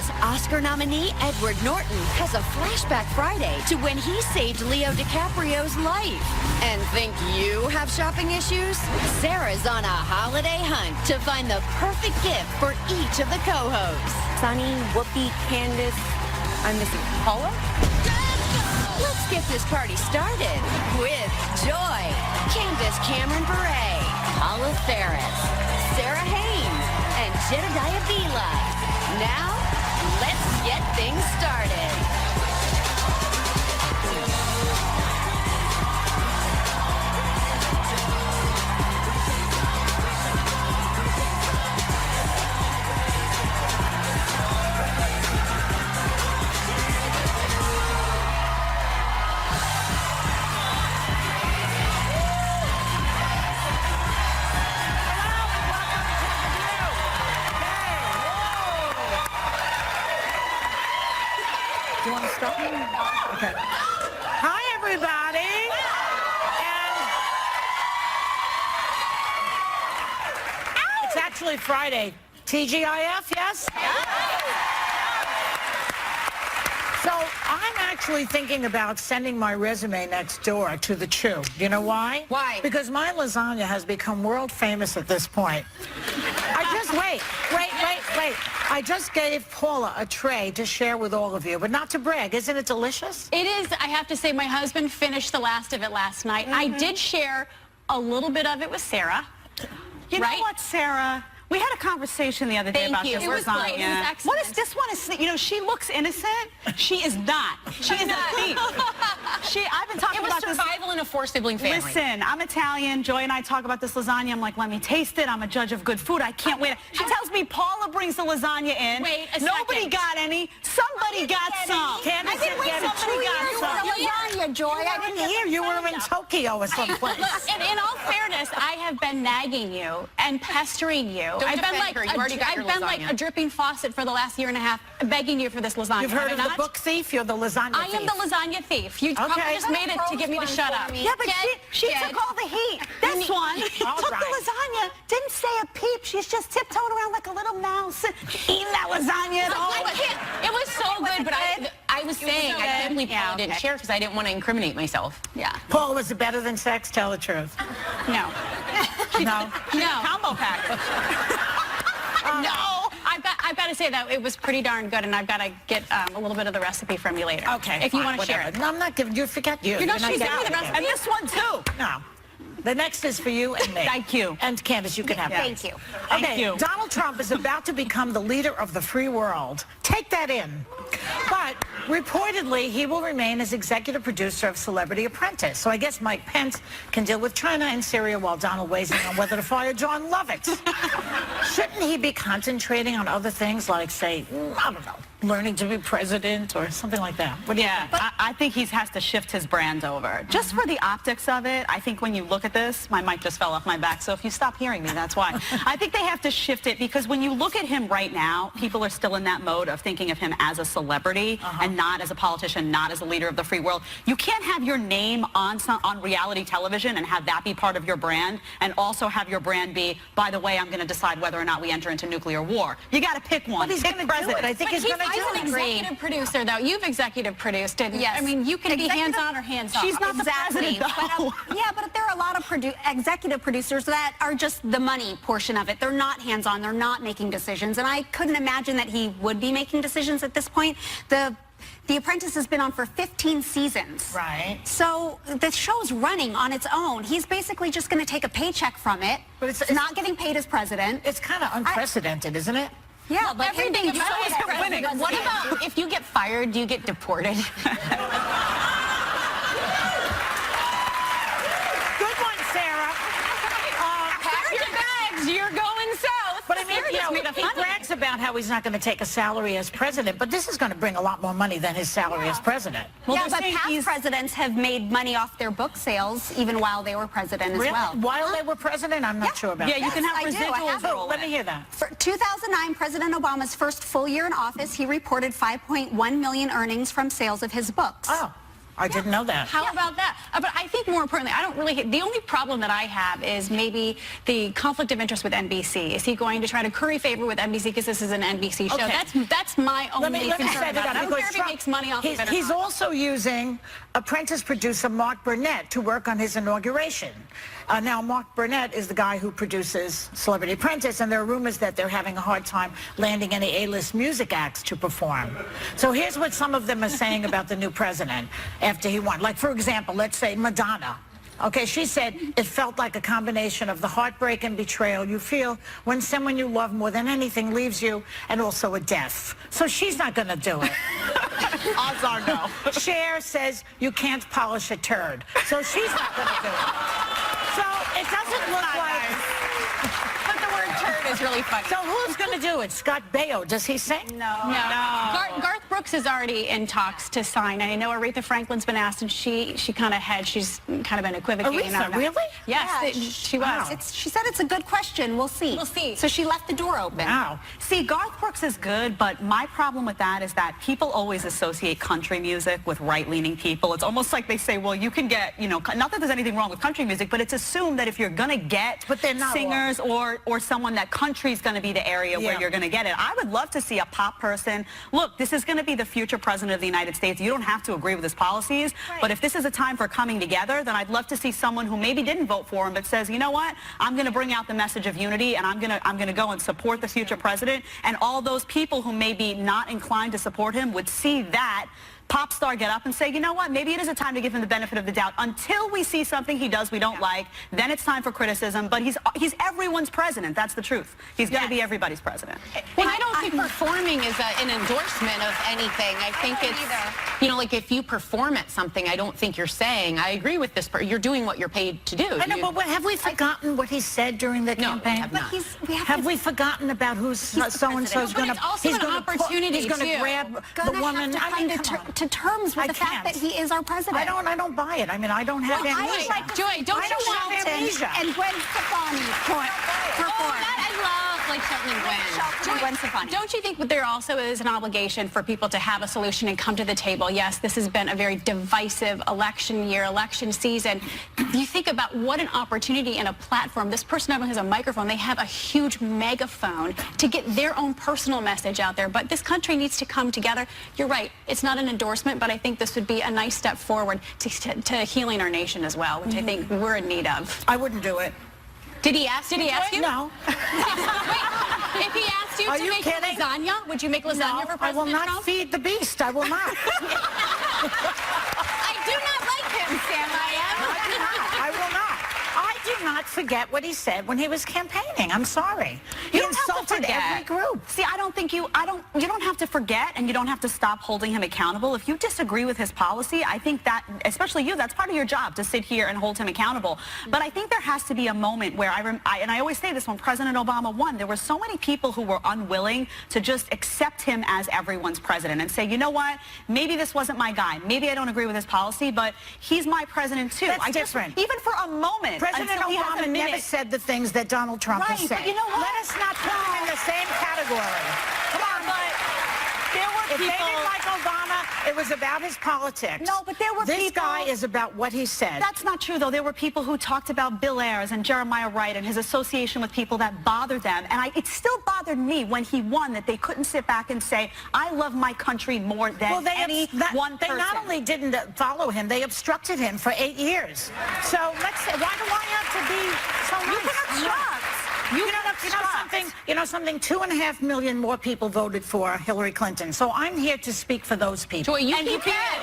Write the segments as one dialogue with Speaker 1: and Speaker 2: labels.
Speaker 1: Plus, Oscar nominee Edward Norton has a flashback Friday to when he saved Leo DiCaprio's life. And think you have shopping issues? Sarah's on a holiday hunt to find the perfect gift for each of the co-hosts.
Speaker 2: Sunny, Whoopi, Candace, I'm missing Paula?
Speaker 1: Let's get this party started with Joy, Candace Cameron Bure, Paula Ferris, Sarah Haynes, and Jedediah Vila. Now, let's get things started.
Speaker 3: Do you want to start? Okay. Hi, everybody. And it's actually Friday. TGIF, yes? So I'm actually thinking about sending my resume next door to the Chew. Do you know why?
Speaker 2: Why?
Speaker 3: Because my lasagna has become world famous at this point. Wait. I just gave Paula a tray to share with all of you, but not to brag. Isn't it delicious?
Speaker 4: It is. I have to say, my husband finished the last of it last night. I did share a little bit of it with Sarah.
Speaker 5: You know what, Sarah? We had a conversation the other day about this lasagna.
Speaker 4: It was excellent.
Speaker 5: What is this one? You know, she looks innocent. She is not. She is a thief. I've been talking about this.
Speaker 4: It was survival in a four-sibling family.
Speaker 5: Listen, I'm Italian. Joy and I talk about this lasagna. I'm like, let me taste it. I'm a judge of good food. I can't wait. She tells me Paula brings the lasagna in.
Speaker 4: Wait a
Speaker 5: Nobody
Speaker 4: second.
Speaker 5: got any. Somebody got some.
Speaker 3: Candace didn't get it.
Speaker 5: Somebody got some.
Speaker 2: Lasagna, Joy.
Speaker 3: I didn't hear. You were in Tokyo or someplace.
Speaker 4: Look, in all fairness, I have been nagging you and pestering you. I've been like a dripping faucet for the last year and a half, begging you for this lasagna.
Speaker 3: You've heard of the book thief? You're the lasagna thief.
Speaker 4: I am the lasagna thief. You probably just made it to get me to shut up.
Speaker 5: Yeah, but she took all the heat. This one took the lasagna, didn't say a peep. She's just tiptoeing around like a little mouse, eating that lasagna at home.
Speaker 4: It was so good, but I was saying I can't believe Paula didn't share because I didn't want to incriminate myself. Yeah.
Speaker 3: Paul, was it better than sex? Tell the truth.
Speaker 4: No.
Speaker 3: No?
Speaker 5: Combo pack.
Speaker 4: No, I've got to say that it was pretty darn good, and I've got to get a little bit of the recipe from you later.
Speaker 3: Okay,
Speaker 4: if you want to share it.
Speaker 3: No, I'm not giving you. Forget you.
Speaker 4: You're not
Speaker 3: getting
Speaker 4: sharing the
Speaker 3: it.
Speaker 4: recipe.
Speaker 5: And this one too.
Speaker 3: No. The next is for you and me.
Speaker 5: Thank you.
Speaker 3: And Candace, you can have that.
Speaker 2: Thank you.
Speaker 5: Thank you.
Speaker 3: Donald Trump is about to become the leader of the free world. Take that in. But reportedly, he will remain as executive producer of Celebrity Apprentice. So I guess Mike Pence can deal with China and Syria while Donald weighs in on whether to fire John Lovett. Shouldn't he be concentrating on other things like, say, I don't know, learning to be president or something like that? What do you think?
Speaker 5: I think he has to shift his brand over. Just for the optics of it, I think when you look at this, my mic just fell off my back, so if you stop hearing me, that's why. I think they have to shift it because when you look at him right now, people are still in that mode of thinking of him as a celebrity and not as a politician, not as a leader of the free world. You can't have your name on reality television and have that be part of your brand and also have your brand be, by the way, I'm going to decide whether or not we enter into nuclear war. You got to pick one.
Speaker 3: But he's going to do it. I think he's going to do
Speaker 4: He's
Speaker 3: it.
Speaker 4: an executive producer, though. You've executive produced, didn't you?
Speaker 2: Yes.
Speaker 4: I mean, you can be hands-on or hands-off.
Speaker 5: She's not the president, though.
Speaker 2: Yeah, but there are a lot of executive producers that are just the money portion of it. They're not hands-on. They're not making decisions. And I couldn't imagine that he would be making decisions at this point. The Apprentice has been on for 15 seasons.
Speaker 3: Right.
Speaker 2: So the show's running on its own. He's basically just going to take a paycheck from it.
Speaker 3: But it's
Speaker 2: not getting paid as president.
Speaker 3: It's kind of unprecedented, isn't it?
Speaker 2: Yeah, but
Speaker 4: Everything you
Speaker 2: say
Speaker 4: say is winning. What about if you get fired, do you get deported?
Speaker 3: Good one, Sarah.
Speaker 4: Pack your bags. You're going south.
Speaker 3: But I mean, you know, he brags about how he's not going to take a salary as president, but this is going to bring a lot more money than his salary as president.
Speaker 2: Well, yeah, but past presidents have made money off their book sales even while they were president as well.
Speaker 3: While they were president? I'm not sure about that.
Speaker 5: Yeah, you can have residuals.
Speaker 3: Oh, let me hear that.
Speaker 2: For 2009, President Obama's first full year in office, he reported $5.1 million earnings from sales of his books.
Speaker 3: Oh. I didn't know that.
Speaker 4: How about that? But I think more importantly, I don't really, the only problem that I have is maybe the conflict of interest with NBC. Is he going to try to curry favor with NBC because this is an NBC show?
Speaker 3: Okay.
Speaker 4: That's my only
Speaker 3: Let me
Speaker 4: concern
Speaker 3: say
Speaker 4: about it. I don't care if he makes money off of it or
Speaker 3: He's
Speaker 4: not.
Speaker 3: also using apprentice producer Mark Burnett to work on his inauguration. Now, Mark Burnett is the guy who produces Celebrity Apprentice, and there are rumors that they're having a hard time landing any A-list music acts to perform. So here's what some of them are saying about the new president after he won. Like, for example, let's say Madonna. Okay, she said it felt like a combination of the heartbreak and betrayal you feel when someone you love more than anything leaves you, and also a death. So she's not going to do it.
Speaker 5: Odds are no.
Speaker 3: Cher says you can't polish a turd. So she's not going to do it. So it doesn't look like...
Speaker 4: But the word turd is really funny.
Speaker 3: So who's going to do it? Scott Baio, does he sing?
Speaker 4: No. Garth Brooks is already in talks to sign. I know Aretha Franklin's been asked, and she kind of had, she's kind of been equivocating.
Speaker 3: Aretha, really?
Speaker 4: Yes, she was.
Speaker 3: Wow.
Speaker 2: She said it's a good question. We'll see.
Speaker 4: We'll see.
Speaker 2: So she left the door open.
Speaker 3: Wow.
Speaker 5: See, Garth Brooks is good, but my problem with that is that people always associate country music with right-leaning people. It's almost like they say, well, you can get, you know, not that there's anything wrong with country music, but it's assumed that if you're going to get singers or someone, that country's going to be the area where you're going to get it. I would love to see a pop person. Look, this is going to be the future president of the United States. You don't have to agree with his policies, but if this is a time for coming together, then I'd love to see someone who maybe didn't vote for him but says, you know what, I'm going to bring out the message of unity, and I'm going to go and support the future president. And all those people who may be not inclined to support him would see that pop star get up and say, you know what, maybe it is a time to give him the benefit of the doubt. Until we see something he does we don't like, then it's time for criticism. But he's everyone's president. That's the truth. He's going to be everybody's president.
Speaker 6: Well, I don't think performing is an endorsement of anything. I think it's, you know, like if you perform at something, I don't think you're saying, I agree with this, you're doing what you're paid to do.
Speaker 3: I know, but have we forgotten what he said during the campaign?
Speaker 6: No,
Speaker 3: have we forgotten about who's so-and-so's going to...
Speaker 4: It's also an opportunity,
Speaker 3: He's going to grab the woman...
Speaker 2: To terms with the fact that he is our president.
Speaker 3: I don't buy it. I mean, I don't have amnesia.
Speaker 4: Joy, don't you want
Speaker 3: amnesia.
Speaker 2: And Gwen Stefani perform.
Speaker 6: I love like Shelton and Gwen Stefani.
Speaker 4: Don't you think that there also is an obligation for people to have a solution and come to the table? Yes, this has been a very divisive election year, election season. You think about what an opportunity and a platform. This person over has a microphone. They have a huge megaphone to get their own personal message out there. But this country needs to come together. You're right. It's not an endorsement, but I think this would be a nice step forward to healing our nation as well, which I think we're in need of.
Speaker 3: I wouldn't do it.
Speaker 4: Did he ask you?
Speaker 3: No.
Speaker 4: Wait, if he asked you
Speaker 3: Are
Speaker 4: to
Speaker 3: you
Speaker 4: make
Speaker 3: kidding?
Speaker 4: lasagna, would you make lasagna for President
Speaker 3: I will not
Speaker 4: Trump?
Speaker 3: feed the beast. I will not.
Speaker 4: I do not like him, Sam.
Speaker 3: I will not. I do not forget what he said when he was campaigning. I'm sorry. He insulted every group.
Speaker 5: See, I don't think you don't have to forget, and you don't have to stop holding him accountable. If you disagree with his policy, I think that, especially you, that's part of your job, to sit here and hold him accountable. But I think there has to be a moment where and I always say this, when President Obama won, there were so many people who were unwilling to just accept him as everyone's president and say, you know what, maybe this wasn't my guy. Maybe I don't agree with his policy, but he's my president too.
Speaker 3: That's different.
Speaker 5: Even for a moment.
Speaker 3: President Obama never said the things that Donald Trump has said.
Speaker 5: But you know what?
Speaker 3: Let us not put him in the same category. Come on,
Speaker 5: but there were
Speaker 3: if
Speaker 5: people...
Speaker 3: they didn't like Obama, it was about his politics.
Speaker 5: No, but there were people...
Speaker 3: This guy is about what he said.
Speaker 5: That's not true, though. There were people who talked about Bill Ayers and Jeremiah Wright and his association with people that bothered them. And it still bothered me when he won that they couldn't sit back and say, I love my country more than one person.
Speaker 3: They not only didn't follow him, they obstructed him for 8 years. So let's say, why do I have to be so nice?
Speaker 5: You can obstruct.
Speaker 3: You know something, 2.5 million more people voted for Hillary Clinton. So I'm here to speak for those people.
Speaker 6: Joy, you keep being that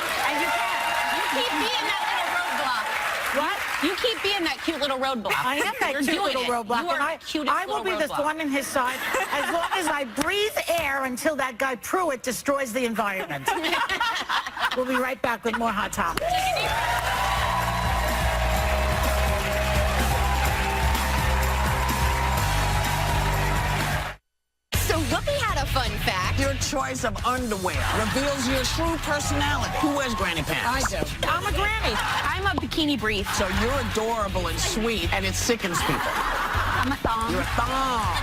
Speaker 6: little roadblock.
Speaker 3: What?
Speaker 6: You keep being that cute little roadblock.
Speaker 3: I am that cute little roadblock.
Speaker 6: You are the cutest
Speaker 3: I will be the thorn in his side as long as I breathe air until that guy Pruitt destroys the environment. We'll be right back with more Hot Topics.
Speaker 1: So Whoopi had a fun fact.
Speaker 7: Your choice of underwear reveals your true personality. Who wears granny pants?
Speaker 3: I do. I'm a granny.
Speaker 6: I'm a bikini brief.
Speaker 7: So you're adorable and sweet, and it sickens people.
Speaker 6: I'm a thong.
Speaker 7: You're a thong.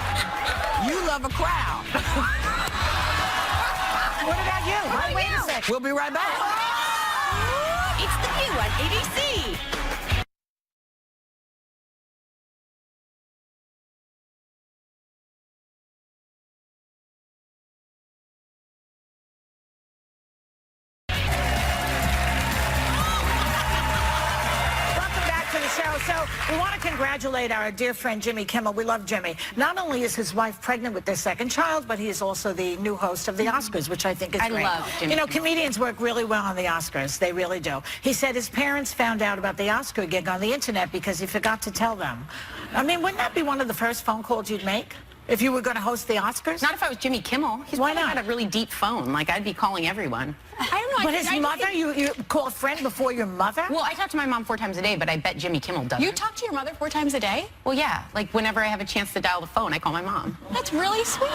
Speaker 7: You love a crowd.
Speaker 3: What about you? Wait a second.
Speaker 7: We'll be right back.
Speaker 1: new on ABC.
Speaker 3: So we want to congratulate our dear friend Jimmy Kimmel. We love Jimmy. Not only is his wife pregnant with their second child, but he is also the new host of the Oscars, which I think is great.
Speaker 6: I love Jimmy
Speaker 3: You know,
Speaker 6: Kimmel.
Speaker 3: comedians work really well on the Oscars. They really do. He said his parents found out about the Oscar gig on the internet because he forgot to tell them. I mean, wouldn't that be one of the first phone calls you'd make if you were going to host the Oscars?
Speaker 6: Not if I was Jimmy Kimmel. He's
Speaker 3: Why
Speaker 6: probably
Speaker 3: not?
Speaker 6: got a really deep phone. Like, I'd be calling everyone.
Speaker 4: I don't know.
Speaker 3: But his mother, you call a friend before your mother?
Speaker 6: Well, I talk to my mom 4 times a day, but I bet Jimmy Kimmel doesn't.
Speaker 4: You talk to your mother 4 times a day?
Speaker 6: Well, yeah. Like, whenever I have a chance to dial the phone, I call my mom.
Speaker 4: That's really sweet.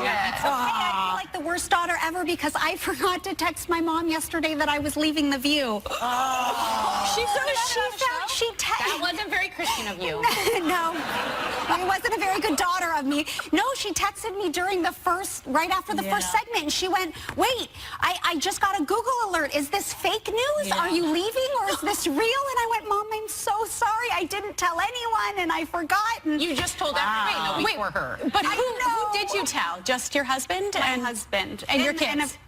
Speaker 6: Yeah.
Speaker 2: Okay, I feel like the worst daughter ever because I forgot to text my mom yesterday that I was leaving The View.
Speaker 6: That wasn't very Christian of you.
Speaker 2: No, it wasn't a very good daughter of me. No, she texted me during the right after the first segment, and she went, wait, I just got a Google alert. Is this fake news? Are you leaving, or is this real? And I went, Mom, I'm so sorry. I didn't tell anyone, and I forgot. And
Speaker 6: You just told everybody the week for her.
Speaker 4: But
Speaker 2: I
Speaker 4: who
Speaker 2: know.
Speaker 4: did you tell? Just your husband?
Speaker 2: My husband.
Speaker 4: And your kids?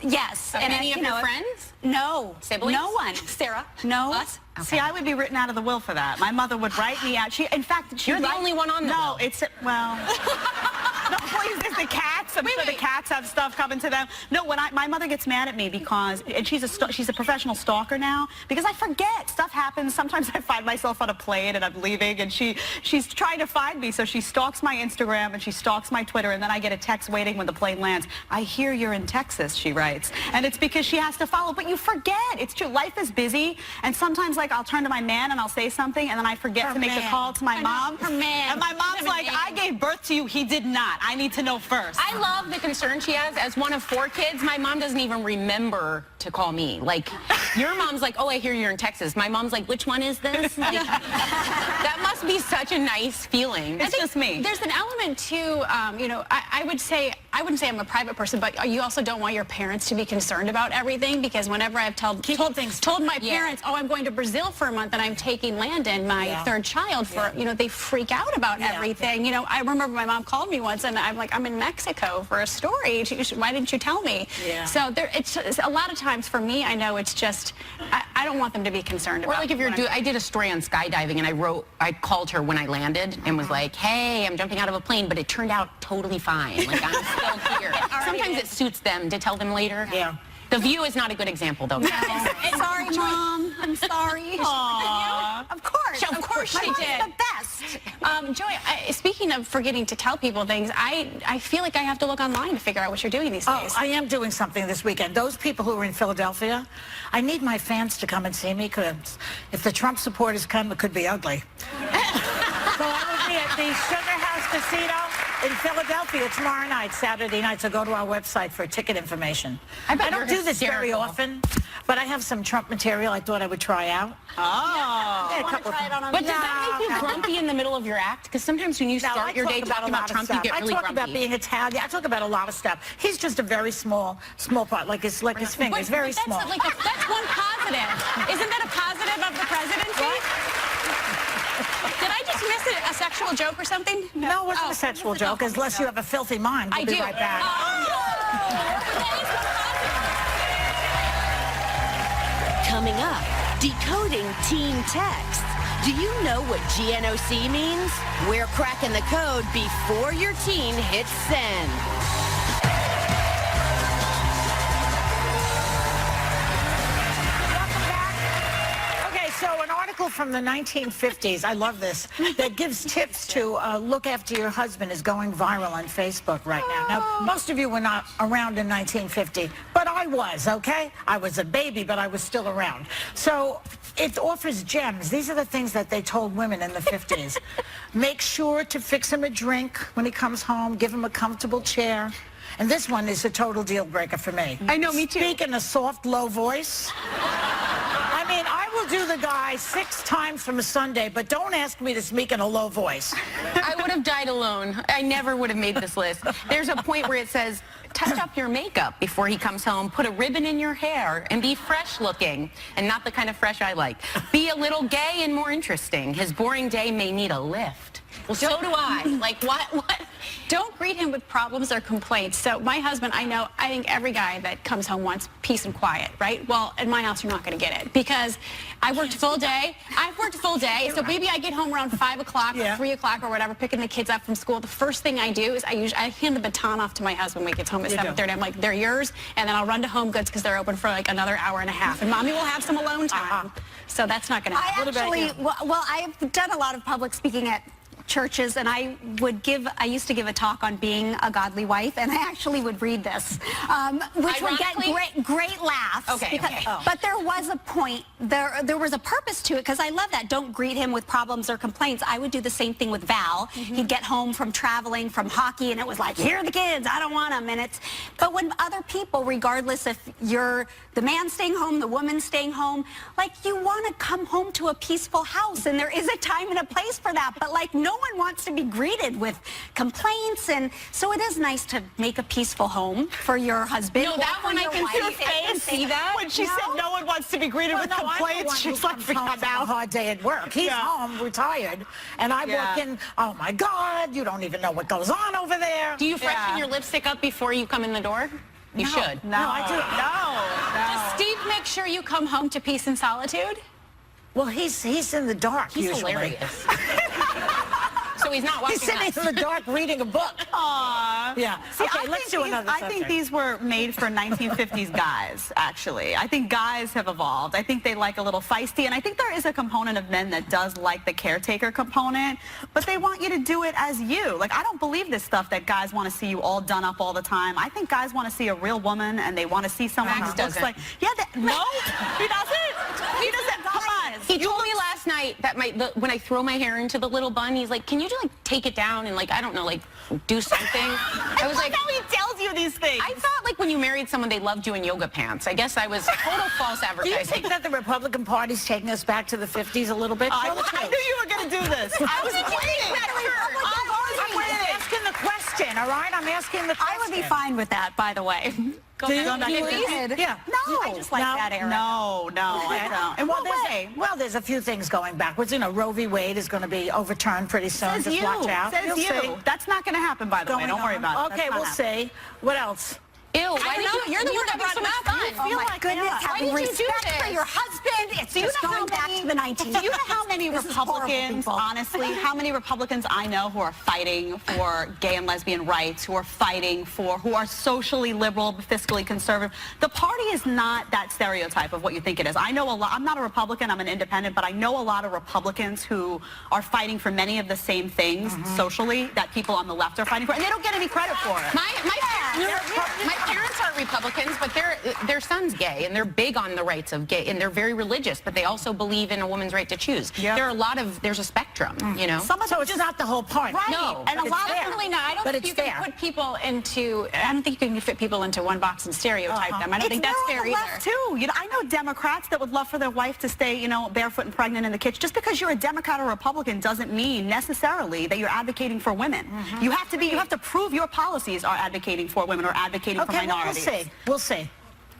Speaker 2: Yes.
Speaker 6: And any of
Speaker 2: you
Speaker 6: your
Speaker 2: know,
Speaker 6: friends?
Speaker 2: No.
Speaker 6: Siblings?
Speaker 2: No one.
Speaker 4: Sarah?
Speaker 2: No.
Speaker 4: Us?
Speaker 5: See, I would be written out of the will for that. My mother would write me out. In fact,
Speaker 6: You're the only one on the
Speaker 5: No,
Speaker 6: will.
Speaker 5: it's, well... No, please, there's the cats. I'm sure the cats have stuff coming to them. No, when my mother gets mad at me because, and she's a professional stalker now, because I forget. Stuff happens. Sometimes I find myself on a plane and I'm leaving, and she's trying to find me, so she stalks my Instagram and she stalks my Twitter, and then I get a text waiting when the plane lands. I hear you're in Texas, she writes. And it's because she has to follow, but you forget. It's true. Life is busy, and sometimes, like, I'll turn to my man and I'll say something, and then I forget to make the call to my mom.
Speaker 2: Her man.
Speaker 5: And my mom's like, I gave birth to you. He did not. I need to know first.
Speaker 6: I love the concern she has. As one of 4 kids, my mom doesn't even remember to call me. Like, your mom's like, oh, I hear you're in Texas. My mom's like, which one is this? Like, that must be such a nice feeling.
Speaker 5: It's just me.
Speaker 4: There's an element too, you know, I wouldn't say I'm a private person, but you also don't want your parents to be concerned about everything, because whenever I've told my parents, oh, I'm going to Brazil for a month and I'm taking Landon, my 3rd child, for, you know, they freak out about everything. You know, I remember my mom called me once and I'm like, I'm in Mexico for a story. Why didn't you tell me? So it's a lot of times for me, I know it's just, I don't want them to be concerned about.
Speaker 6: Or like if you're I did a story on skydiving, and I called her when I landed and was like, hey, I'm jumping out of a plane, but it turned out totally fine. Like, I'm still here. Sometimes it suits them to tell them later.
Speaker 3: Yeah.
Speaker 6: The View is not a good example, though.
Speaker 2: Sorry, Mom. I'm sorry. Of course.
Speaker 4: Of course she
Speaker 2: My
Speaker 4: did.
Speaker 2: mom's the best.
Speaker 4: Joy, speaking of forgetting to tell people things, I feel like I have to look online to figure out what you're doing these days.
Speaker 3: I am doing something this weekend. Those people who are in Philadelphia, I need my fans to come and see me, because if the Trump supporters come, it could be ugly. So I will be at the Sugar House Casino in Philadelphia tomorrow night, Saturday night, so go to our website for ticket information. I don't do this very often, but I have some Trump material I thought I would try out.
Speaker 2: I want to try it on
Speaker 6: But does that make you grumpy in the middle of your act? Because sometimes when you start your day talking about Trump, you get really
Speaker 3: I talk
Speaker 6: grumpy.
Speaker 3: about being Italian. I talk about a lot of stuff. He's just a very small part, like his fingers, very small.
Speaker 4: That's one positive. Isn't that a positive of the presidency? Did I just miss a sexual joke or something?
Speaker 3: No, it wasn't a sexual joke, unless you have a filthy mind. We'll be right back.
Speaker 1: Coming up, decoding teen text. Do you know what GNOC means? We're cracking the code before your teen hits send.
Speaker 3: So an article from the 1950s, I love this, that gives tips to look after your husband is going viral on Facebook right now. Now, most of you were not around in 1950, but I was, okay? I was a baby, but I was still around. So it offers gems. These are the things that they told women in the 50s. Make sure to fix him a drink when he comes home. Give him a comfortable chair. And this one is a total deal breaker for me.
Speaker 4: I know, me too.
Speaker 3: Speak in a soft, low voice. I mean, I will do the guy 6 times from a Sunday, but don't ask me to speak in a low voice.
Speaker 6: I would have died alone. I never would have made this list. There's a point where it says, touch up your makeup before he comes home, put a ribbon in your hair, and be fresh looking, and not the kind of fresh I like. Be a little gay and more interesting. His boring day may need a lift. Well, so do I. Like, what?
Speaker 4: Don't greet him with problems or complaints. So my husband, I think every guy that comes home wants peace and quiet, right? Well, at my house, you're not going to get it because I worked full day. I've worked full day, so maybe I get home around 5 o'clock or 3 o'clock or whatever, picking the kids up from school. The first thing I do is I hand the baton off to my husband when he gets home at 7:30. I'm like, they're yours, and then I'll run to Home Goods because they're open for like another hour and a half, and Mommy will have some alone time. So that's not going to happen.
Speaker 2: I've done a lot of public speaking at churches, and I used to give a talk on being a godly wife, and I actually would read this, which would get great laughs.
Speaker 6: Okay.
Speaker 2: But there was a point, there was a purpose to it, because I love that. Don't greet him with problems or complaints. I would do the same thing with Val. He'd get home from traveling, from hockey, and it was like, here are the kids, I don't want them. But when other people, regardless if you're the man staying home, the woman staying home, like, you want to come home to a peaceful house, and there is a time and a place for that, but like, no one wants to be greeted with complaints, and so it is nice to make a peaceful home for your husband.
Speaker 6: No, that one I can see that.
Speaker 5: When she said no one wants to be greeted with complaints, she's like,
Speaker 3: forgot about a hard day at work. He's home, retired, and I walk in, oh my God, you don't even know what goes on over there.
Speaker 6: Do you freshen your lipstick up before you come in the door? You should.
Speaker 3: No, I do. No.
Speaker 4: Does Steve make sure you come home to peace and solitude?
Speaker 3: Well, he's in the dark
Speaker 6: He's
Speaker 3: usually.
Speaker 6: hilarious. So he's not watching
Speaker 3: He's sitting in the dark reading a book.
Speaker 5: Aww.
Speaker 3: Yeah.
Speaker 5: See,
Speaker 3: Okay, let's do another
Speaker 5: I think these were made for 1950s guys, actually. I think guys have evolved. I think they like a little feisty, and I think there is a component of men that does like the caretaker component, but they want you to do it as you. Like, I don't believe this stuff that guys want to see you all done up all the time. I think guys want to see a real woman, and they want to see someone who looks like... Yeah, no, he doesn't. He doesn't. Come on.
Speaker 6: He told me last night that when I throw my hair into the little bun, he's like, can you just like take it down and like, I don't know, like do something? I was like,
Speaker 5: how he tells you these things.
Speaker 6: I thought like when you married someone, they loved you in yoga pants. I guess I was total false
Speaker 3: Do
Speaker 6: advertising.
Speaker 3: you think that the Republican Party's taking us back to the 50s a little bit?
Speaker 5: I knew you were going to do this. I was waiting.
Speaker 3: I'm asking the question, all right? I'm asking the question.
Speaker 2: I would be fine with that, by the way.
Speaker 3: Do you?
Speaker 2: Yeah. No, I just like that era.
Speaker 5: No, I don't.
Speaker 3: And there's a few things going backwards. You know, Roe v. Wade is going to be overturned pretty soon. Just watch out.
Speaker 5: Says you. That's not going to happen, by the way. Don't worry about it.
Speaker 3: Okay, we'll see. What else?
Speaker 6: Ew, why did you? You're the one that brought it up.
Speaker 2: Oh my goodness, having respect for your husband. It's just going back to the 19th.
Speaker 5: Do you know how many Republicans, honestly, how many Republicans I know who are fighting for gay and lesbian rights, who are fighting for, who are socially liberal, fiscally conservative? The party is not that stereotype of what you think it is. I know a lot. I'm not a Republican. I'm an independent, but I know a lot of Republicans who are fighting for many of the same things socially that people on the left are fighting for, and they don't get any credit for it.
Speaker 6: My parents aren't Republicans, but their son's gay, and they're big on the rights of gay, and they're very religious, but they also believe in a woman's right to choose. Yep. There's a spectrum, you know?
Speaker 3: So it's not the whole party.
Speaker 4: Right.
Speaker 6: No,
Speaker 4: and a lot of really not. I don't think you can put people into, I don't think you can fit people into one box and stereotype them. I don't think that's fair either.
Speaker 5: Too. You know, I know Democrats that would love for their wife to stay, you know, barefoot and pregnant in the kitchen. Just because you're a Democrat or Republican doesn't mean necessarily that you're advocating for women. You have to prove your policies are advocating for women or advocating for minorities.
Speaker 3: We'll see.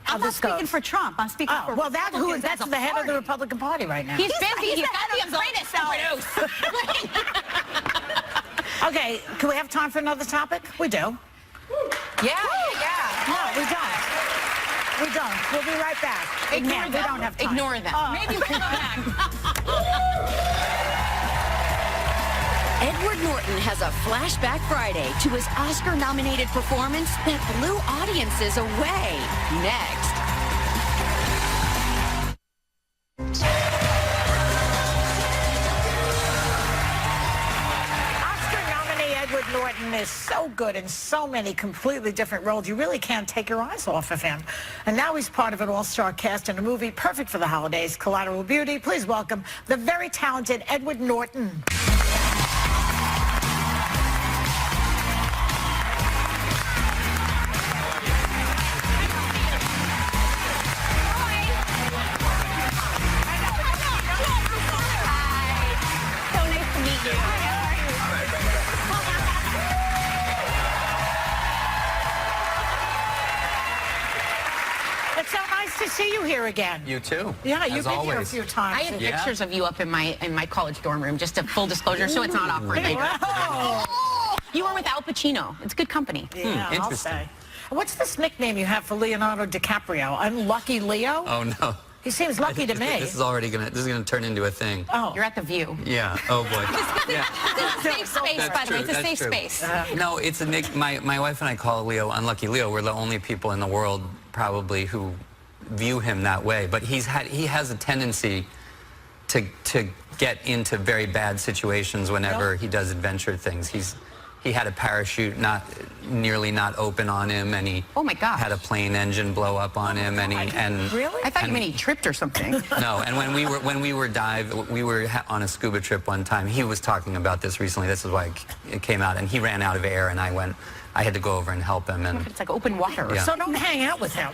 Speaker 5: I'm not speaking for Trump. I'm speaking for Republicans.
Speaker 3: That's the head of the Republican Party right now.
Speaker 6: He's busy. He's got to be afraid of someone.
Speaker 3: Okay, can we have time for another topic? We do.
Speaker 6: Yeah.
Speaker 3: No, we don't. We don't. We'll be right back.
Speaker 6: Ignore them.
Speaker 3: We don't have time.
Speaker 6: Ignore them.
Speaker 4: Maybe we'll come back.
Speaker 1: Edward Norton has a flashback Friday to his Oscar-nominated performance that blew audiences away. Next.
Speaker 3: Oscar nominee Edward Norton is so good in so many completely different roles. You really can't take your eyes off of him. And now he's part of an all-star cast in a movie perfect for the holidays, Collateral Beauty. Please welcome the very talented Edward Norton. it's so nice to see you here again.
Speaker 8: You too.
Speaker 3: Yeah,
Speaker 8: as
Speaker 3: you've been
Speaker 8: always.
Speaker 3: here a few times.
Speaker 6: I had pictures of you up in my college dorm room, just a full disclosure, so it's not awkward later. You were with Al Pacino. It's good company.
Speaker 3: Yeah, I'll
Speaker 8: interesting.
Speaker 3: say. What's this nickname you have for Leonardo DiCaprio? Unlucky Leo?
Speaker 8: Oh no.
Speaker 3: He seems lucky to me.
Speaker 8: This is gonna turn into a thing.
Speaker 3: Oh.
Speaker 6: You're at the View.
Speaker 8: Yeah. Oh boy. Yeah.
Speaker 4: It's a safe space,
Speaker 8: That's
Speaker 4: by the way. It's a
Speaker 8: true,
Speaker 4: safe
Speaker 8: that's
Speaker 4: space.
Speaker 8: No, it's a nick. My wife and I call Leo Unlucky Leo. We're the only people in the world probably who view him that way. But he has a tendency to get into very bad situations whenever he does adventure things. He had a parachute nearly not open on him, and he
Speaker 6: Oh my gosh.
Speaker 8: had a plane engine blow up on him, and
Speaker 3: Really?
Speaker 6: I thought you meant he tripped or something.
Speaker 8: no, and when we were on a scuba trip one time. He was talking about this recently. This is why it came out, and he ran out of air, and I had to go over and help him. And
Speaker 6: It's like open water.
Speaker 8: Yeah.
Speaker 3: So don't hang out with him.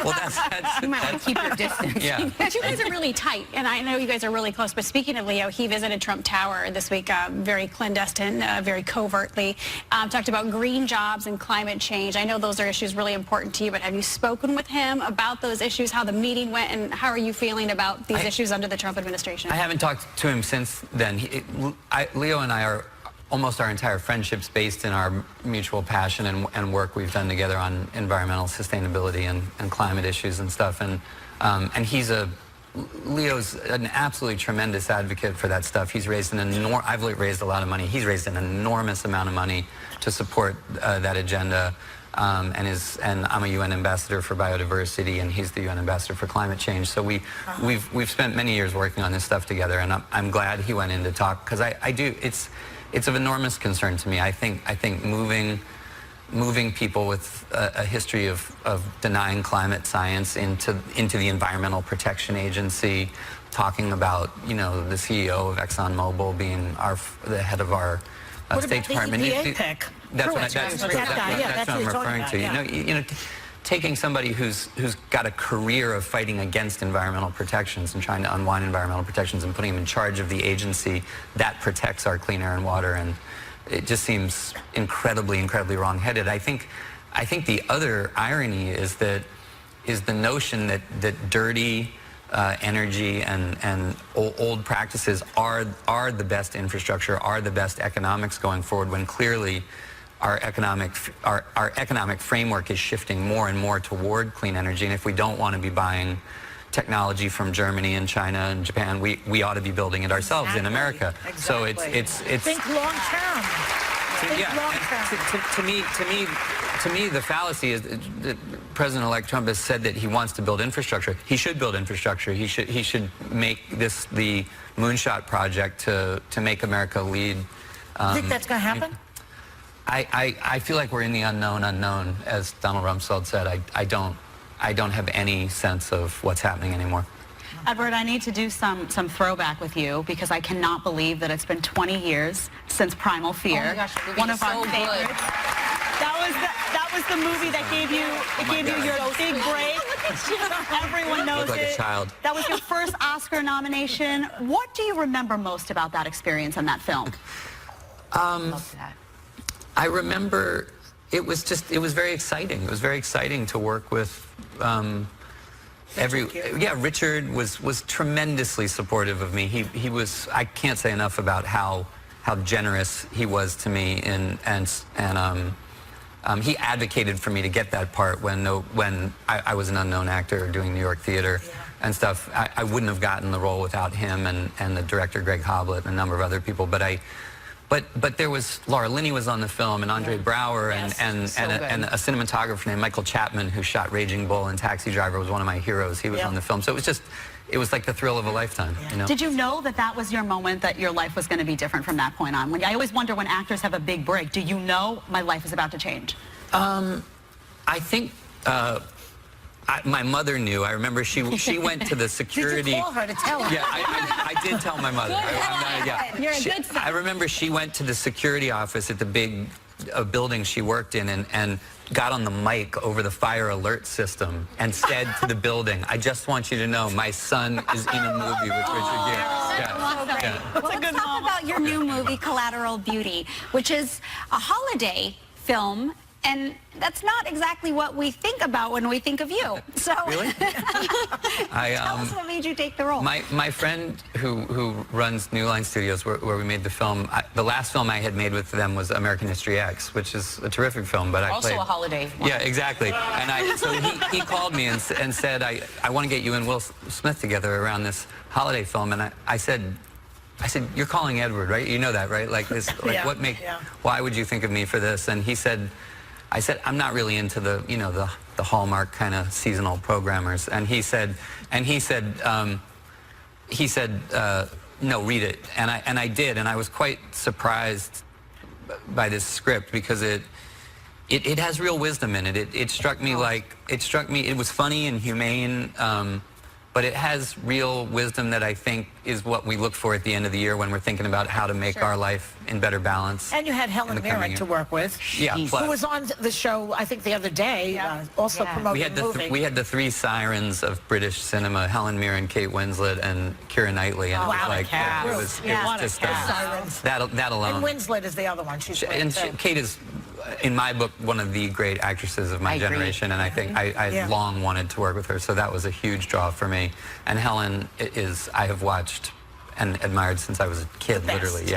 Speaker 8: well, that's
Speaker 6: You might want to keep your distance.
Speaker 8: yeah.
Speaker 4: But you guys are really tight, and I know you guys are really close. But speaking of Leo, he visited Trump Tower this week, very clandestine, very covertly. Talked about green jobs and climate change. I know those are issues really important to you, but have you spoken with him about those issues, how the meeting went, and how are you feeling about these issues under the Trump administration?
Speaker 8: I haven't talked to him since then. Leo and I are almost our entire friendship's based in our mutual passion and work we've done together on environmental sustainability and climate issues and stuff. And Leo's an absolutely tremendous advocate for that stuff. He's raised I've raised a lot of money. He's raised an enormous amount of money to support that agenda. And I'm a UN ambassador for biodiversity, and he's the UN ambassador for climate change. So we've spent many years working on this stuff together, and I'm glad he went in to talk, because it's of enormous concern to me. I think moving people with a history of denying climate science into the Environmental Protection Agency, talking about the CEO of ExxonMobil being the head of our State Department.
Speaker 3: What about the EPA pick?
Speaker 8: That's what I'm referring to.
Speaker 3: Yeah.
Speaker 8: You know, taking somebody who's got a career of fighting against environmental protections and trying to unwind environmental protections and putting him in charge of the agency that protects our clean air and water, and it just seems incredibly wrong-headed. I think the other irony is the notion that dirty energy and old practices are the best infrastructure, are the best economics going forward, when clearly our economic framework is shifting more and more toward clean energy. And if we don't want to be buying technology from Germany and China and Japan, we ought to be building it ourselves in America.
Speaker 3: Exactly.
Speaker 8: So it's
Speaker 3: Think long term. Think long term.
Speaker 8: To me, the fallacy is that President-elect Trump has said that he wants to build infrastructure. He should build infrastructure. He should make this the moonshot project to make America lead.
Speaker 3: Think that's going to happen?
Speaker 8: I feel like we're in the unknown, as Donald Rumsfeld said. I don't have any sense of what's happening anymore.
Speaker 5: Edward, I need to do some throwback with you, because I cannot believe that it's been 20 years since Primal Fear.
Speaker 6: Oh my gosh, the movie
Speaker 5: one
Speaker 6: is
Speaker 5: of our
Speaker 6: so good.
Speaker 5: favorites. That was the movie that gave you your big break. Everyone knows
Speaker 8: Look like a child.
Speaker 5: That was your first Oscar nomination. What do you remember most about that experience and that film?
Speaker 6: Love that.
Speaker 8: I remember it was very exciting. It was very exciting to work with Richard was tremendously supportive of me. He was, I can't say enough about how generous he was to me, and he advocated for me to get that part when I was an unknown actor doing New York theater and stuff. I wouldn't have gotten the role without him and the director Greg Hoblet and a number of other people. But there was Laura Linney was on the film, and Andre Braugher, and a cinematographer named Michael Chapman, who shot Raging Bull and Taxi Driver, was one of my heroes. He was on the film, so it was like the thrill of a lifetime. You know?
Speaker 5: Did you know that was your moment, that your life was going to be different from that point on? I always wonder, when actors have a big break, do you know my life is about to change?
Speaker 8: I think. My mother knew. I remember she went to the security.
Speaker 3: Did you call her to tell her?
Speaker 8: Yeah, I did tell my mother.
Speaker 4: You're a good son.
Speaker 8: I remember she went to the security office at the big building she worked in and got on the mic over the fire alert system and said to the building, "I just want you to know my son is in a movie with Richard Gere."
Speaker 2: Well, let's talk about your new movie, Collateral Beauty, which is a holiday film. And that's not exactly what we think about when we think of you. So
Speaker 8: Really?
Speaker 2: tell us what made you take the role.
Speaker 8: My friend who runs New Line Studios, where we made the film, the last film I had made with them was American History X, which is a terrific film. But I
Speaker 6: Also
Speaker 8: played,
Speaker 6: a holiday one.
Speaker 8: Yeah, exactly. And so he called me and said, I want to get you and Will Smith together around this holiday film. And I said, you're calling Edward, right? You know that, right? Like this, like why would you think of me for this? And I said, I'm not really into the, you know, the Hallmark kind of seasonal programmers. And he said, no, read it. And I did, and I was quite surprised by this script because it has real wisdom in it. It struck me it was funny and humane, but it has real wisdom that I think is what we look for at the end of the year when we're thinking about how to make our life in better balance.
Speaker 3: And you had Helen Mirren to work with.
Speaker 8: Yeah.
Speaker 3: Who was on the show, I think, the other day, also promoting the movie.
Speaker 8: We had the three sirens of British cinema, Helen Mirren, Kate Winslet, and Keira Knightley. And it was just that alone.
Speaker 3: And Winslet is the other one. She's great,
Speaker 8: and Kate is, in my book, one of the great actresses of my generation, and I think I long wanted to work with her, so that was a huge draw for me. And Helen is, I have watched and admired since I was a kid, literally,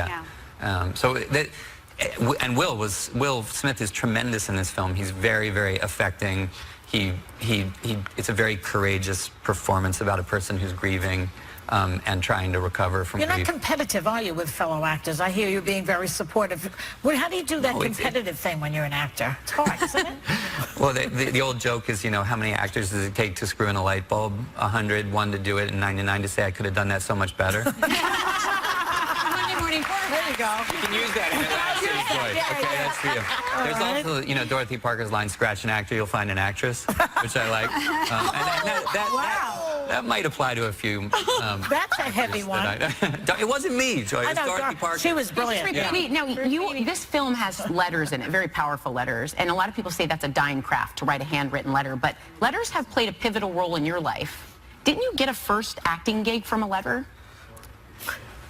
Speaker 8: and Will Smith is tremendous in this film. He's very, very affecting. It's a very courageous performance about a person who's grieving and trying to recover from grief.
Speaker 3: You're not competitive, are you, with fellow actors? I hear you being very supportive. How do you do that competitive thing when you're an actor? It's hard, isn't it?
Speaker 8: Well, the old joke is, you know, how many actors does it take to screw in a light bulb? 100, 1 to do it, and 99 to say I could have done that so much better.
Speaker 2: Monday morning quarterback.
Speaker 3: There you go.
Speaker 8: You can use that in your last series voice. Okay, that's for you. There's also, you know, Dorothy Parker's line, scratch an actor, you'll find an actress, which I like. That might apply to a few.
Speaker 3: That's a heavy one.
Speaker 8: It wasn't me, Joy. It was Dorothy Parker.
Speaker 3: She was brilliant.
Speaker 6: Wait, now, this film has letters in it, very powerful letters, and a lot of people say that's a dying craft, to write a handwritten letter, but letters have played a pivotal role in your life. Didn't you get a first acting gig from a letter?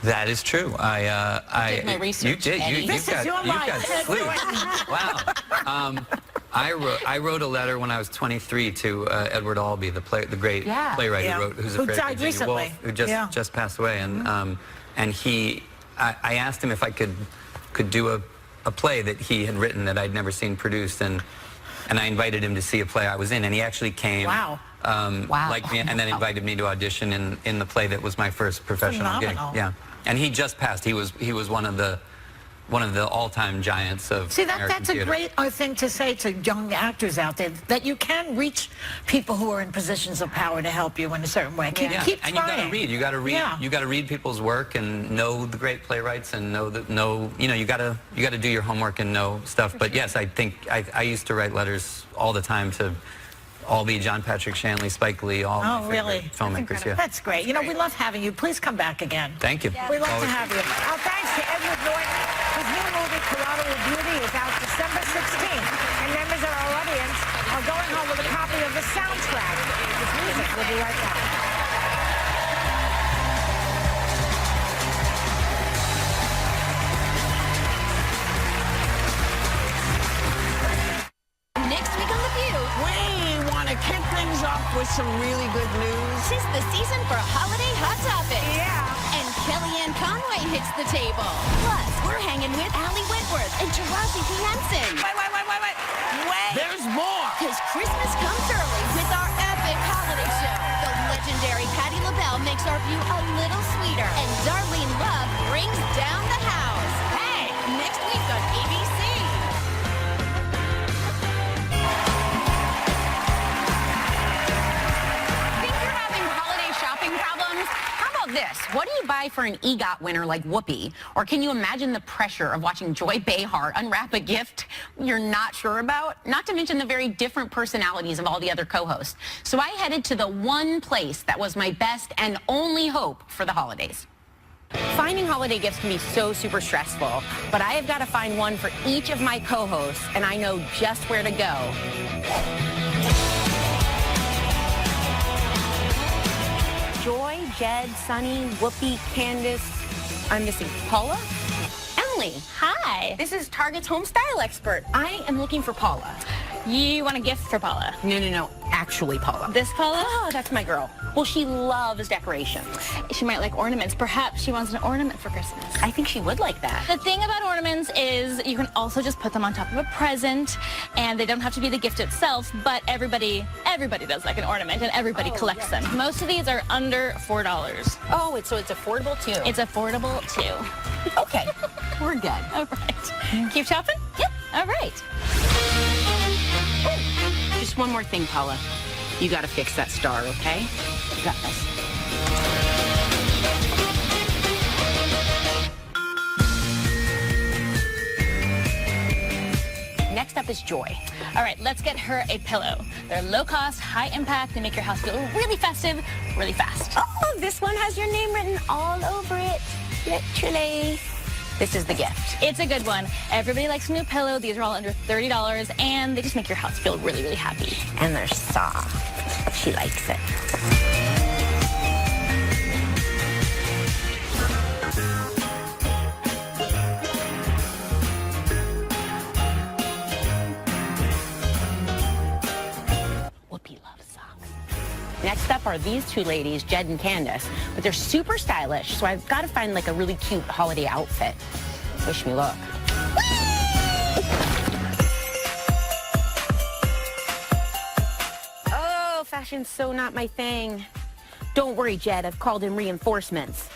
Speaker 8: That is true. I
Speaker 6: did my research.
Speaker 8: You did. You've got sleep. Wow. I wrote a letter when I was 23 to Edward Albee, the great playwright who's
Speaker 3: who
Speaker 8: Afraid
Speaker 3: died
Speaker 8: of Virginia
Speaker 3: recently.
Speaker 8: Woolf, who just passed away, and I asked him if I could do a play that he had written that I'd never seen produced, and I invited him to see a play I was in, and he actually came.
Speaker 3: Wow.
Speaker 8: Like me, and then invited me to audition in the play that was my first professional gig. Yeah, and he just passed. He was one of the all-time giants of
Speaker 3: that's
Speaker 8: theater.
Speaker 3: a great thing to say to young actors out there, that you can reach people who are in positions of power to help you in a certain way. Keep
Speaker 8: and
Speaker 3: trying.
Speaker 8: you got to read. You got to read. You got to read people's work and know the great playwrights and you got to do your homework and know stuff. But yes, I think I used to write letters all the time to Albee, John Patrick Shanley, Spike Lee, all my favorite filmmakers. Yeah.
Speaker 3: That's great. You know, we love having you. Please come back again.
Speaker 8: Thank you.
Speaker 3: We love to have you. Our thanks to Edward Norton. His new movie, Collateral is out December 16th. And members of our audience are going home with a copy of the soundtrack. His music. We'll be right back.
Speaker 1: Next week on The View,
Speaker 7: We want to kick things off with some really good news.
Speaker 1: 'tis the season for holiday hot topics. Yeah. And Kellyanne Conway hits the table. Plus, we're hanging with Allie Wentworth and Taraji P. Henson.
Speaker 7: Wait. There's more.
Speaker 1: Because Christmas comes early with our epic holiday show. The legendary Patti LaBelle makes our view a little sweeter. And Darlene Love brings down the house. Hey, next week on ABC.
Speaker 6: Think you're having holiday shopping problems? How about this? What do you buy for an EGOT winner like Whoopi? Or can you imagine the pressure of watching Joy Behar unwrap a gift you're not sure about? Not to mention the very different personalities of all the other co-hosts. So I headed to the one place that was my best and only hope for the holidays. Finding holiday gifts can be so super stressful, but I have got to find one for each of my co-hosts, and I know just where to go. Joy, Jed, Sunny, Whoopi, Candace, I'm missing Paula, and Finley.
Speaker 9: Hi.
Speaker 6: This is Target's home style expert. I am looking for Paula.
Speaker 9: You want a gift for Paula?
Speaker 6: No. Actually, Paula.
Speaker 9: This Paula?
Speaker 6: Oh, that's my girl. Well, she loves decorations.
Speaker 9: She might like ornaments. Perhaps she wants an ornament for Christmas.
Speaker 6: I think she would like that.
Speaker 9: The thing about ornaments is you can also just put them on top of a present, and they don't have to be the gift itself, but everybody does like an ornament, and everybody collects them. Most of these are under $4.
Speaker 6: Oh, so it's affordable, too.
Speaker 9: It's affordable, too.
Speaker 6: Okay. We're good.
Speaker 9: All right. Keep shopping? Yep. All right.
Speaker 6: Just one more thing, Paula. You got to fix that star, okay? You got this. Next up is Joy.
Speaker 9: All right, let's get her a pillow. They're low cost, high impact. They make your house feel really festive, really fast.
Speaker 6: Oh, this one has your name written all over it. Literally. This is the gift.
Speaker 9: It's a good one. Everybody likes a new pillow. These are all under $30, and they just make your house feel really, really happy.
Speaker 6: And they're soft. She likes it. Whoopi loves socks. Next up are these two ladies, Jed and Candace, but they're super stylish, so I've got to find like a really cute holiday outfit. Wish me luck. Oh, fashion's so not my thing. Don't worry, Jed, I've called in reinforcements.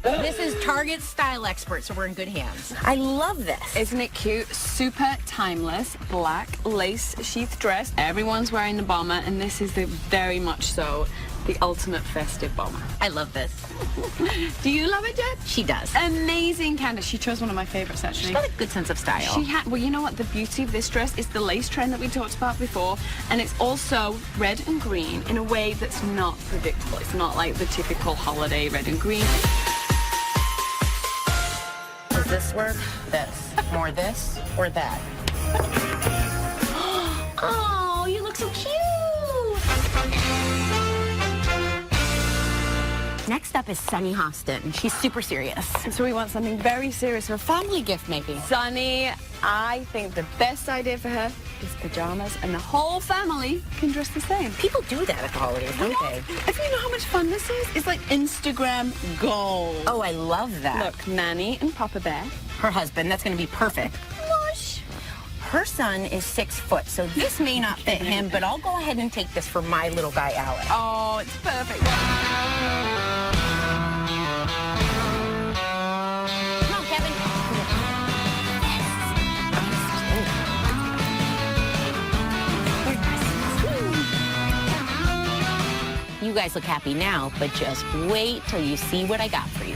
Speaker 1: This is Target's style expert, so we're in good hands.
Speaker 6: I love this.
Speaker 10: Isn't it cute? Super timeless, black lace sheath dress. Everyone's wearing the bomber, and this is very much so the ultimate festive bomber.
Speaker 1: I love this.
Speaker 10: Do you love it, Jed?
Speaker 6: She does.
Speaker 10: Amazing, Candace. She chose one of my favorites, actually.
Speaker 6: She's got a good sense of style.
Speaker 10: Well, you know what? The beauty of this dress is the lace trend that we talked about before, and it's also red and green in a way that's not predictable. It's not like the typical holiday red and green.
Speaker 6: Does this work? This. More this or that?
Speaker 9: Oh, you look so cute.
Speaker 6: Next up is Sunny Hostin. She's super serious.
Speaker 10: So we want something very serious, or a family gift maybe. Sunny, I think the best idea for her is pajamas, and the whole family can dress the same.
Speaker 6: People do that at the holidays, don't they?
Speaker 10: If you know how much fun this is, it's like Instagram gold.
Speaker 6: Oh, I love that.
Speaker 10: Look, Nanny and Papa Bear.
Speaker 6: Her husband, that's going to be perfect.
Speaker 10: Mush.
Speaker 6: Her son is 6 foot, so this may not fit him, but I'll go ahead and take this for my little guy, Alex.
Speaker 10: Oh, it's perfect.
Speaker 6: You guys look happy now, but just wait till you see what I got for you.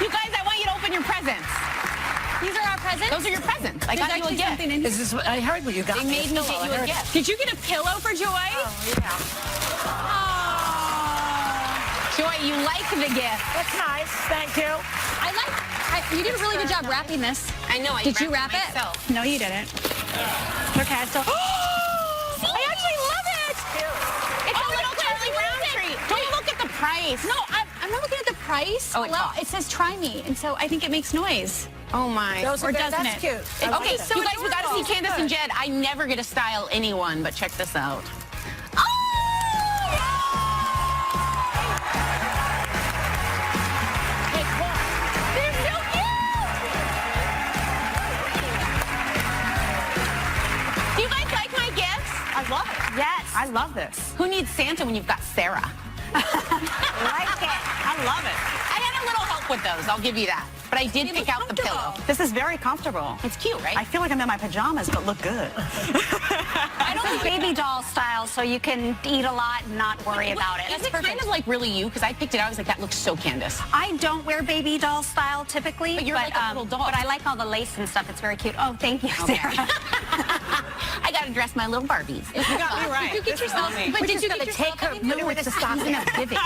Speaker 4: You guys, I want you to open your presents.
Speaker 9: These are our presents?
Speaker 4: Those are your presents. I got you a gift.
Speaker 3: Is this what I heard what you got?
Speaker 4: They made me get you a gift. Did you get a pillow for Joy?
Speaker 3: Oh, yeah.
Speaker 4: Joy, you like the gift.
Speaker 3: That's nice. Thank you.
Speaker 2: You did a really good job wrapping this.
Speaker 6: I know.
Speaker 2: Did you wrap it?
Speaker 6: myself.
Speaker 2: No, you didn't. Okay, so.
Speaker 4: I actually love it. It's a little Charlie Brown treat. Don't look at the price.
Speaker 2: No, I'm not looking at the price.
Speaker 6: Oh, it
Speaker 2: well,
Speaker 6: costs.
Speaker 2: it says try me, and so I think it makes noise.
Speaker 6: Oh, my.
Speaker 2: Or doesn't
Speaker 3: That's
Speaker 2: it?
Speaker 3: cute. I like
Speaker 6: Okay,
Speaker 3: it.
Speaker 6: so you guys, we got to see Candace and Jed. I never get to style anyone, but check this out. Do you guys like my gifts?
Speaker 5: I love it.
Speaker 2: Yes.
Speaker 5: I love this.
Speaker 6: Who needs Santa when you've got Sarah?
Speaker 2: like it.
Speaker 5: I love it.
Speaker 6: I had a little help with those, I'll give you that. But I did pick out the pillow.
Speaker 5: This is very comfortable.
Speaker 6: It's cute, right?
Speaker 5: I feel like I'm in my pajamas, but look good.
Speaker 2: I don't like baby doll style, so you can eat a lot and not worry about it.
Speaker 6: Is
Speaker 2: That's
Speaker 6: it kind of like really you? Because I picked it out, I was like, that looks so Candace.
Speaker 2: I don't wear baby doll style typically,
Speaker 6: But you're like a little doll.
Speaker 2: But I like all the lace and stuff. It's very cute. Oh, thank you, Sarah.
Speaker 6: I got to dress my little Barbies.
Speaker 5: You got me right.
Speaker 6: Did you get yourself?
Speaker 5: But
Speaker 6: did you get
Speaker 3: Take her no, it's a season of giving.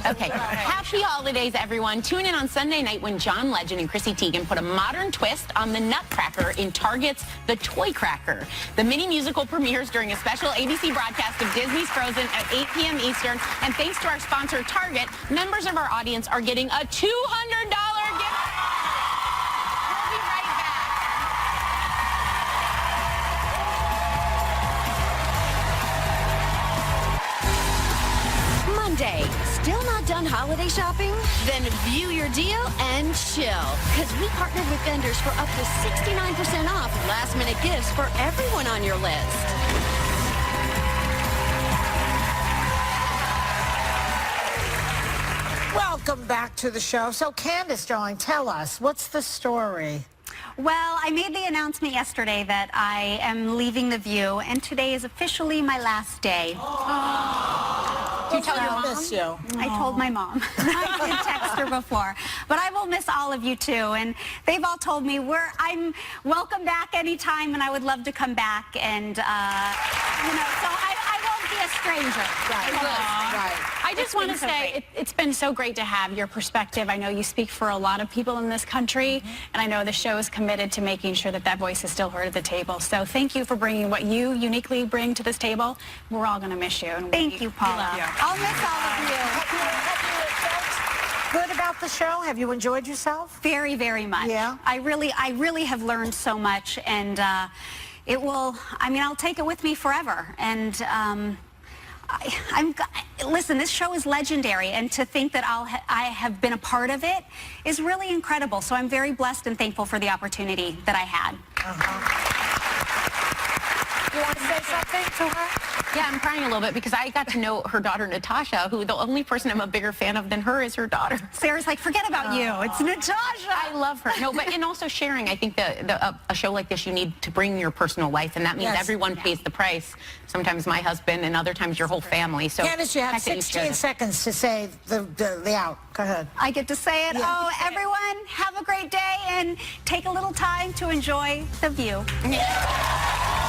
Speaker 6: Okay. Happy holidays, everyone. Tune in on Sunday night when John Legend and Chrissy Teigen put a modern twist on the Nutcracker in Target's The Toy Cracker. The mini musical premieres during a special ABC broadcast of Disney's Frozen at 8 p.m. Eastern. And thanks to our sponsor, Target, members of our audience are getting a $200 gift. We'll be right back.
Speaker 1: Monday. Still not done holiday shopping? Then view your deal and chill. Because we partnered with vendors for up to 69% off last-minute gifts for everyone on your list.
Speaker 3: Welcome back to the show. So, Candace, darling, tell us, what's the story?
Speaker 2: Well, I made the announcement yesterday that I am leaving The View, and today is officially my last day.
Speaker 3: You tell your mom? Miss you.
Speaker 2: I told my mom. I did text her before. But I will miss all of you, too. And they've all told me I'm welcome back anytime, and I would love to come back. And, so I won't be a stranger.
Speaker 3: Right.
Speaker 4: I just want to say it's been so great to have your perspective. I know you speak for a lot of people in this country, and I know the show is committed to making sure that voice is still heard at the table. So thank you for bringing what you uniquely bring to this table. We're all going to miss you. And
Speaker 2: Thank you, Paula. I'll miss all of you.
Speaker 3: Have you felt good about the show? Have you enjoyed yourself?
Speaker 2: Very, very much.
Speaker 3: Yeah?
Speaker 2: I really have learned so much, and I'll take it with me forever. And listen, this show is legendary, and to think that I have been a part of it is really incredible. So I'm very blessed and thankful for the opportunity that I had.
Speaker 3: You want to say something to her?
Speaker 6: Yeah, I'm crying a little bit because I got to know her daughter, Natasha, who the only person I'm a bigger fan of than her is her daughter.
Speaker 2: Sarah's like, forget about you. It's Natasha.
Speaker 6: I love her. No, and also sharing. I think a show like this, you need to bring your personal life, and that means everyone pays the price. Sometimes my husband, and other times your whole family. So
Speaker 3: Candace, you have 16 seconds to say the out. Go ahead.
Speaker 2: I get to say it.
Speaker 3: Yeah.
Speaker 2: Everyone, have a great day, and take a little time to enjoy The View.
Speaker 6: Yeah.